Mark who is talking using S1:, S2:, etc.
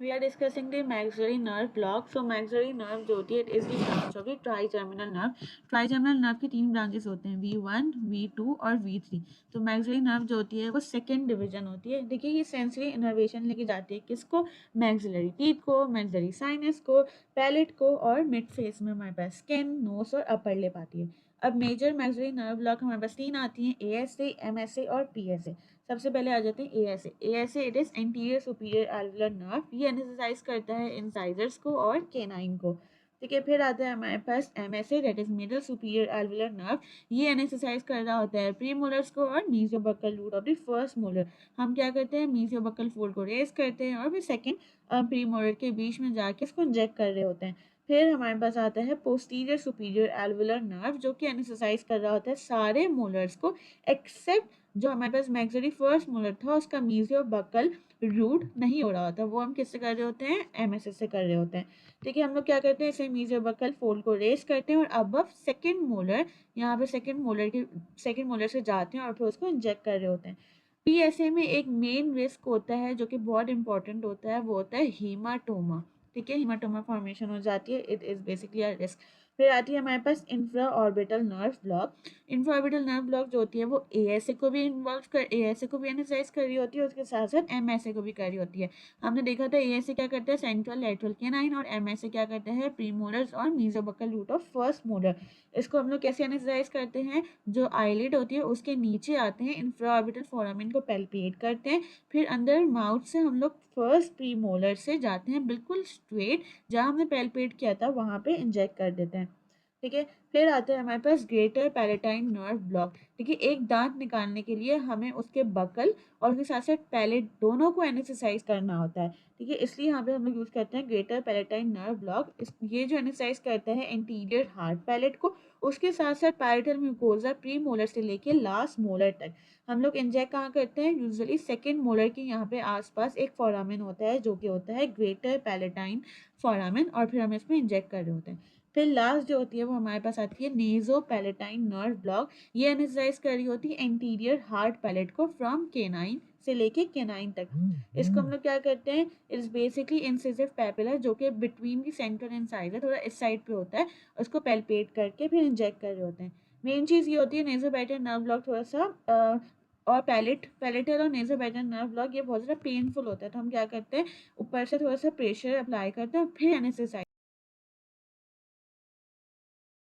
S1: We are discussing the maxillary nerve block. So maxillary nerve जो होती है is the branch of the trigeminal nerve. Trigeminal nerve की तीन branches होते हैं V1, V2 और V3. तो maxillary nerve जो होती है वो सेकेंड डिवीजन होती है. देखिए ये सेंसरी इनर्वेशन लेके जाती है किसको, maxillary teeth को, maxillary sinus को, पैलेट को और मिड फेस में हमारे पास स्किन, नोज और अपर लिप आती है. अब मेजर मैक्सिलरी नर्व ब्लॉक हमारे पास तीन आती हैं, ASA, MSA और PSA. सबसे पहले आ जाते हैं ASA. ASA it is anterior superior alveolar nerve. ये एनास्थेसाइज करता है इंसाइजर्स को और केनाइन को. ठीक है, फिर आता है हमारे पास MSA that is middle superior alveolar nerve. ये एनास्थेसाइज कर रहा होता है प्रीमोलर्स को और mesiobuccal root of the first molar. हम क्या करते हैं, मीजियोबक्कल फोल्ड को रेज करते हैं और फिर सेकंड प्रीमोलर के बीच में जाके इसको इंजेक्ट कर रहे होते हैं. फिर हमारे पास आता है पोस्टीरियर सुपीरियर एल्वुलर नर्व जो कि एनास्थेसाइज कर रहा होता है सारे मोलर्स को एक्सेप्ट जो हमारे पास मैक्सिलरी फर्स्ट मोलर था उसका मीजियोबक्कल रूट नहीं हो रहा होता. वो हम किससे कर रहे होते हैं, MSS से कर रहे होते हैं. ठीक है, हम लोग क्या करते हैं, इसे मीजियोबक्कल फोल्ड को रेस करते हैं और अब सेकेंड मोलर यहाँ पे सेकेंड मोलर से जाते हैं और फिर उसको इंजेक्ट कर रहे होते हैं. PSA में एक मेन रिस्क होता है जो कि बहुत इंपॉर्टेंट होता है, वो होता है हीमाटोमा. ठीक है, हीमाटोमा फॉर्मेशन हो जाती है, it is basically a risk. फिर आती है हमारे पास infraorbital nerve block. Infraorbital nerve block जो होती है वो ASA को भी ASA को भी एनालाइज कर रही होती है, उसके साथ साथ MSA को भी कर रही होती है. हमने देखा था ASA क्या करता है, सेंट्रल लैटरल केनाइन, और MSA क्या करता है, प्रीमोलर्स और मीजोबक्कल रूट ऑफ फर्स्ट मोलर. इसको हम लोग कैसे एनालाइज करते हैं, जो आईलिड होती है उसके नीचे आते हैं, इंफ्रा ऑर्बिटल फोरामेन को पैल्पेट करते हैं, फिर अंदर माउथ से हम लोग फर्स्ट प्रीमोलर से जाते हैं बिल्कुल स्ट्रेट जहाँ हमने पैल्पेट किया था वहाँ पे इंजेक्ट कर देते हैं. ठीक है, फिर आता है हमारे पास ग्रेटर पैलेटाइन नर्व ब्लॉक. ठीक है, एक दांत निकालने के लिए हमें उसके बकल और उसके साथ साथ पैलेट दोनों को एनास्थेसाइज करना होता है. ठीक है, इसलिए यहाँ पे हम लोग यूज़ करते हैं ग्रेटर पैलेटाइन नर्व ब्लॉक. ये जो एनास्थेसाइज करता है इंटीरियर हार्ड पैलेट को, उसके साथ साथ पैरेटल म्यूकोजा प्री मोलर से लेके लास्ट मोलर तक. हम लोग इंजेक्ट कहाँ करते हैं, यूजुअली सेकेंड मोलर के यहाँ पे आसपास एक फोरामेन होता है जो कि होता है ग्रेटर पैलेटाइन फोरामेन, और फिर हम इसमें इंजेक्ट कर रहे होते हैं. फिर लास्ट जो होती है वो हमारे पास आती है नेजो पैलेटाइन नर्व ब्लॉक. ये एनास्थेसाइज कर रही होती है इंटीरियर हार्ड पैलेट को फ्रॉम केनाइन से लेके केनाइन तक. इसको हम लोग क्या करते हैं, इट्स बेसिकली इंसिसिव पैपिला जो कि बिटवीन दी सेंट्रल इंसाइजर थोड़ा इस साइड पे होता है, उसको पैल्पेट करके फिर इंजेक्ट कर रहे होते हैं. मेन चीज़ ये होती है नेजोपैटेल नर्व ब्लॉक थोड़ा सा और पैलेटल और नेजोपैटेल नर्व ब्लॉक ये बहुत ज़्यादा पेनफुल होता है. तो हम क्या करते हैं, ऊपर से थोड़ा सा प्रेशर अप्लाई करते हैं फिर एनेस्थेसाइज